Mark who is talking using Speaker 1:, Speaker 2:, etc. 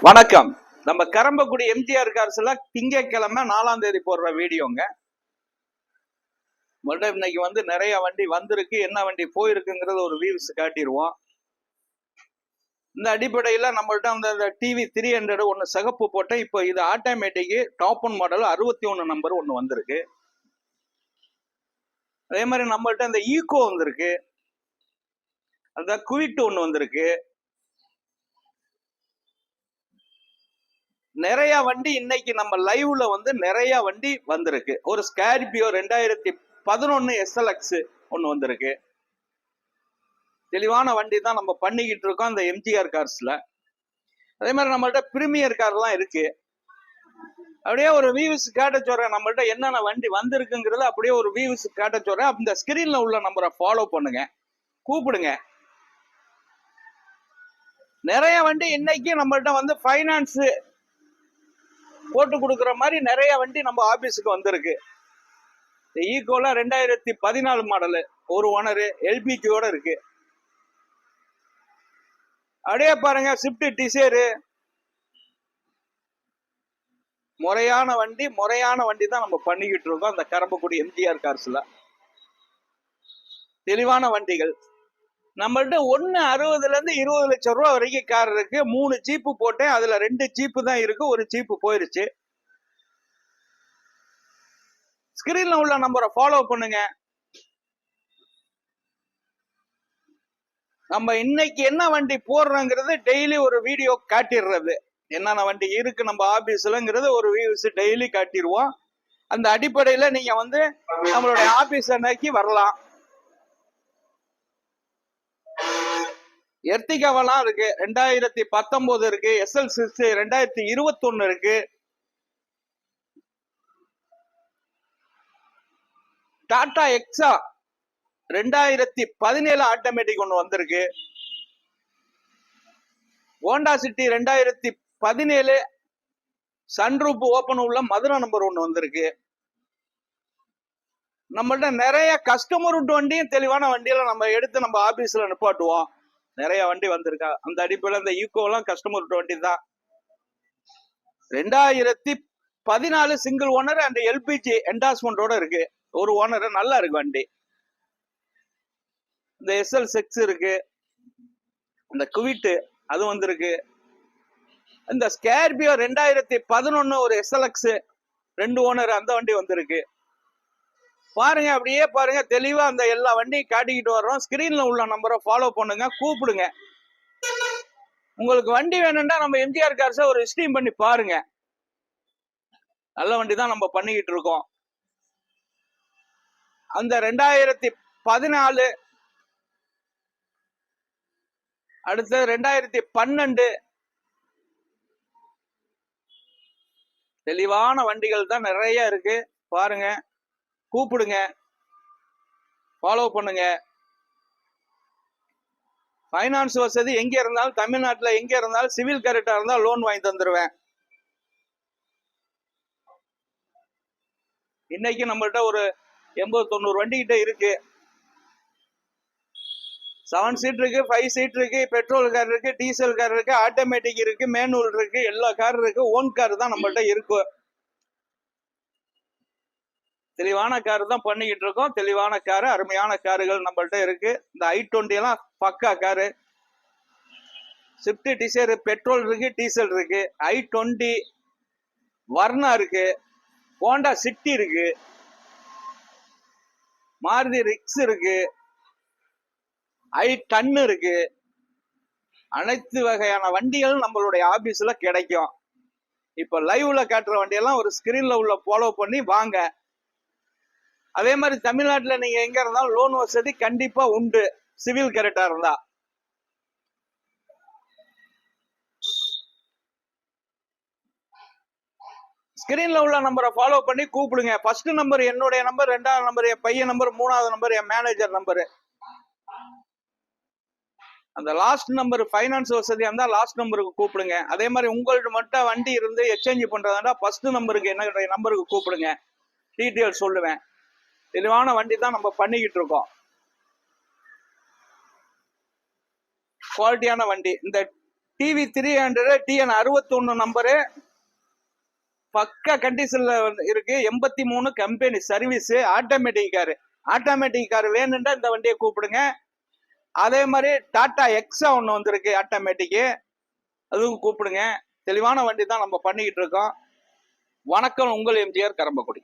Speaker 1: வணக்கம். நம்ம கரம்பக்குடி எம்ஜிஆர் கார்ஸ்ல திங்கட்கிழமை 4ஆம் தேதி போடுற வீடியோங்க. இன்னைக்கு வந்து நிறைய வண்டி வந்திருக்கு, என்ன வண்டி போயிருக்குங்கிறது ஒரு வியூஸ் காட்டிடுவோம். இந்த அடிப்படையில் நம்மள்ட்ட அந்த டிவி 300 ஒன்று சிகப்பு போட்டேன். இப்போ இது automatic top one model 61 number ஒன்று வந்திருக்கு. அதே மாதிரி நம்மள்ட்ட இந்த ஈகோ வந்திருக்கு, அந்த குவிட் ஒன்று வந்திருக்கு. நிறைய வண்டி இன்னைக்கு நம்ம லைவ்ல வந்து நிறைய வண்டி வந்திருக்கு. ஒரு ஸ்கார்பியோ 2011 SLX ஒன்று வந்திருக்கு. தெளிவான வண்டி தான் நம்ம பண்ணிக்கிட்டு இருக்கோம் அந்த எம்ஜிஆர் கார்ஸ்ல. அதே மாதிரி நம்மள்ட்ட பிரீமியர் கார்லாம் இருக்கு. அப்படியே ஒரு வியூஸ் காட்ட சொல்றேன், நம்மள்ட்ட என்னென்ன வண்டி வந்திருக்குங்கிறத அப்படியே ஒரு வியூஸ் காட்ட சொல்றேன். அந்த ஸ்கிரீன்ல உள்ள நம்பரை ஃபாலோ பண்ணுங்க, கூப்பிடுங்க. நிறைய வண்டி இன்னைக்கு நம்மள்ட்ட வந்து ஃபைனான்ஸ் போட்டு கொடுக்குற மாதிரி நிறைய வண்டி நம்ம ஆபீஸுக்கு வந்திருக்கு. ஈகோல 2014 மாடலு, ஒரு ஓனரு, எல்பிஜியோட இருக்கு. அப்படியே பாருங்க, ஸ்விஃப்ட் டிசைரு, முறையான வண்டி தான் நம்ம பண்ணிக்கிட்டு இருக்கோம் அந்த கரம்பக்குடி எம்ஜிஆர் கார்ஸ்ல. தெளிவான வண்டிகள் நம்மள்ட்ட 1.60 இருந்து 20 லட்சம் ரூபா வரைக்கும் கார் இருக்கு. 3 ஜீப்பு போட்டேன், அதுல 2 ஜீப்பு தான் இருக்கு, ஒரு ஜீப்பு போயிருச்சு. ஸ்கிரீன்ல உள்ள நம்பரை ஃபாலோ பண்ணுங்க. நம்ம இன்னைக்கு என்ன வண்டி போடுறோங்கிறது டெய்லி ஒரு வீடியோ காட்டிடுறது. என்னென்ன வண்டி இருக்கு நம்ம ஆபீஸ்லங்கிறது ஒரு வியூஸ் டெய்லி காட்டிடுவோம். அந்த அடிப்படையில நீங்க வந்து நம்மளுடைய ஆபீஸ் நோக்கி வரலாம். எர்டிகாவெல்லாம் இருக்கு, 2019 இருக்கு, SL6 2021 இருக்கு, டாடா எக்ஸா 2017 ஆட்டோமேட்டிக் ஒன்று வந்திருக்கு, ஹோண்டா சிட்டி 2017 சன்ரூப் ஓபன் உள்ள மதுரை நம்பர் ஒன்று வந்திருக்கு. நம்மள்ட்ட நிறைய கஸ்டமர் விட்டு வண்டியும் தெளிவான வண்டியில நம்ம எடுத்து நம்ம ஆபீஸ்ல நிப்பாட்டுவோம். நிறைய வண்டி வந்திருக்கா. அந்த அடிப்படையில் இந்த ஈகோலாம் கஸ்டமர் விட்டு வண்டி தான். 2014 சிங்கிள் ஓனர் அண்ட் எல்பிஜி என்டாஸ்மெண்டோட இருக்கு, ஒரு ஓனர், நல்லா இருக்கு வண்டி. இந்த SL6 இருக்கு, இந்த குவிட் அது வந்திருக்கு. இந்த ஸ்கார்பியோ 2011 ஒரு SLX 2 ஓனர், அந்த வண்டி வந்திருக்கு. பாருங்க, அப்படியே பாருங்க, தெளிவா அந்த எல்லா வண்டியும் காட்டிக்கிட்டு வர்றோம். ஸ்கிரீன்ல உள்ள நம்பரை ஃபாலோ பண்ணுங்க, கூப்பிடுங்க. உங்களுக்கு வண்டி வேணும்னா நம்ம எம்ஜிஆர் கார்ஸை ஒரு ஸ்ட்ரீம் பண்ணி பாருங்க. நல்ல வண்டி தான் நம்ம பண்ணிக்கிட்டு இருக்கோம். அந்த 2014, அடுத்து 2012 தெளிவான வண்டிகள் தான் நிறைய இருக்கு. பாருங்க, கூப்பிடுங்க, ஃபாலோ பண்ணுங்க. ஃபைனான்ஸ் வசதி எங்க இருந்தாலும், தமிழ்நாட்டில் எங்க இருந்தாலும், சிவில் கரெக்டா இருந்தால் லோன் வாங்கி தந்துருவேன். இன்னைக்கு நம்மள்ட்ட ஒரு 80-90 வண்டி கிட்ட இருக்கு. 7 சீட் இருக்கு, 5 சீட் இருக்கு, பெட்ரோல் கார் இருக்கு, டீசல் கார் இருக்கு, ஆட்டோமேட்டிக் இருக்கு, மேனுவல் இருக்கு, எல்லா கார் இருக்கு. ஓன் கார் தான் நம்மள்ட்ட இருக்கு. தெளிவான கார் தான் பண்ணிக்கிட்டு இருக்கோம். தெளிவான காரு, அருமையான காருகள் நம்மள்ட்ட இருக்கு. இந்த i20 எல்லாம் பக்கா காரு. ஸ்விஃப்ட் டிசைர் பெட்ரோல் இருக்கு, டீசல் இருக்கு, i20 வர்ணா இருக்கு, ஹோண்டா சிட்டி இருக்கு, மாருதி ரிக்ஸ் இருக்கு, i10 இருக்கு. அனைத்து வகையான வண்டிகள் நம்மளுடைய ஆபீஸ்ல கிடைக்கும். இப்ப லைவ்ல காட்டுற வண்டியெல்லாம் ஒரு ஸ்கிரீன்ல உள்ள ஃபாலோ பண்ணி வாங்க. அதே மாதிரி தமிழ்நாட்டில் நீங்க எங்க இருந்தாலும் லோன் வசதி கண்டிப்பா உண்டு, சிவில் கரெக்டா இருந்தா. ஸ்கிரீன்ல உள்ள நம்பரை ஃபாலோ பண்ணி கூப்பிடுங்க. ஃபர்ஸ்ட் நம்பர் என்னுடைய நம்பர், 2வது நம்பர் என் பையன் நம்பர், 3வது நம்பர் என் மேனேஜர் நம்பரு. அந்த லாஸ்ட் நம்பர் ஃபைனான்ஸ் வசதியா இருந்தா லாஸ்ட் நம்பருக்கு கூப்பிடுங்க. அதே மாதிரி உங்கள்ட்ட மட்டும் வண்டி இருந்து எக்ஸ்சேஞ்ச் பண்றதா ஃபர்ஸ்ட் நம்பருக்கு, என்னுடைய நம்பருக்கு கூப்பிடுங்க, டீட்டெயில் சொல்லுவேன். தெளிவான வண்டி தான் நம்ம பண்ணிக்கிட்டு இருக்கோம். குவாலிட்டியான வண்டி. இந்த டிவி 300 TN 61 நம்பரு, பக்க கண்டிஷன்ல இருக்கு. 83 company service, automatic car. Automatic car வேணும்னா இந்த வண்டியை கூப்பிடுங்க. அதே மாதிரி டாடா எக்ஸா ஒன்று வந்திருக்கு ஆட்டோமேட்டிக்கு, அதுவும் கூப்பிடுங்க. தெளிவான வண்டி தான் நம்ம பண்ணிக்கிட்டு இருக்கோம். வணக்கம், உங்கள் எம்ஜிஆர் கரம்பக்குடி.